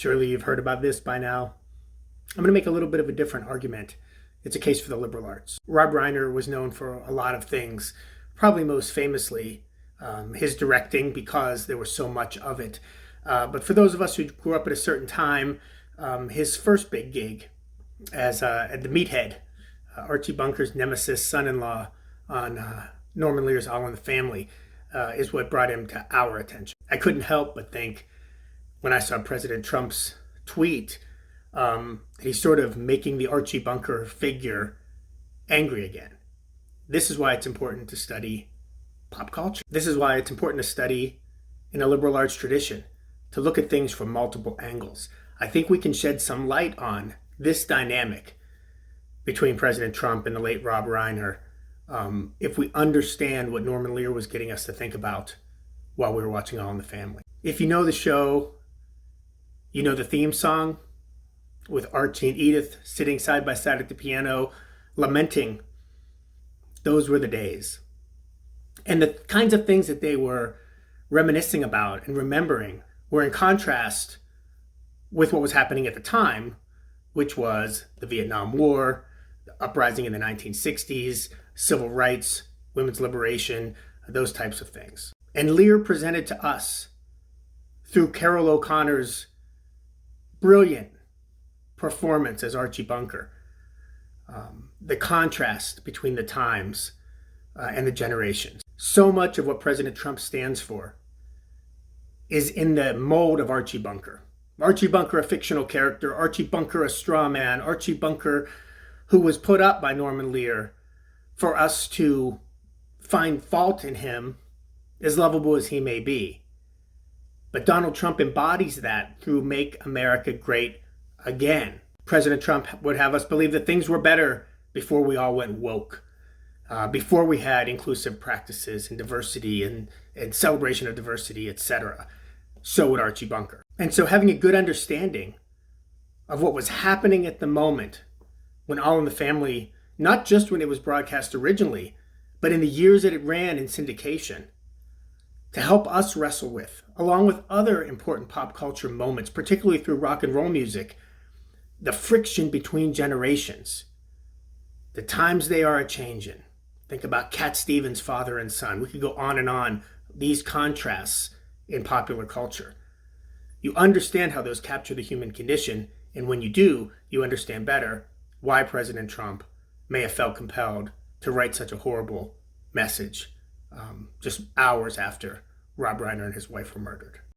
Surely you've heard about this by now. I'm going to make a little bit of a different argument. It's a case for the liberal arts. Rob Reiner was known for a lot of things, probably most famously his directing, because there was so much of it. But for those of us who grew up at a certain time, his first big gig as at the Meathead, Archie Bunker's nemesis son-in-law on Norman Lear's All in the Family, is what brought him to our attention. I couldn't help but think when I saw President Trump's tweet, he's sort of making the Archie Bunker figure angry again. This is why it's important to study pop culture. This is why it's important to study in a liberal arts tradition, to look at things from multiple angles. I think we can shed some light on this dynamic between President Trump and the late Rob Reiner if we understand what Norman Lear was getting us to think about while we were watching All in the Family. If you know the show, you know the theme song with Archie and Edith sitting side by side at the piano, lamenting. Those were the days. And the kinds of things that they were reminiscing about and remembering were in contrast with what was happening at the time, which was the Vietnam War, the uprising in the 1960s, civil rights, women's liberation, those types of things. And Lear presented to us, through Carol O'Connor's brilliant performance as Archie Bunker, the contrast between the times and the generations. So much of what President Trump stands for is in the mold of Archie Bunker. Archie Bunker, a fictional character, Archie Bunker, a straw man, Archie Bunker, who was put up by Norman Lear for us to find fault in him, as lovable as he may be. But Donald Trump embodies that through Make America Great Again. President Trump would have us believe that things were better before we all went woke, before we had inclusive practices and diversity and celebration of diversity, etc. So would Archie Bunker. And so having a good understanding of what was happening at the moment when All in the Family, not just when it was broadcast originally, but in the years that it ran in syndication, to help us wrestle with, along with other important pop culture moments, particularly through rock and roll music, the friction between generations, the times they are a-changin'. Think about Cat Stevens' Father and Son. We could go on, these contrasts in popular culture. You understand how those capture the human condition, and when you do, you understand better why President Trump may have felt compelled to write such a horrible message just hours after Rob Reiner and his wife were murdered.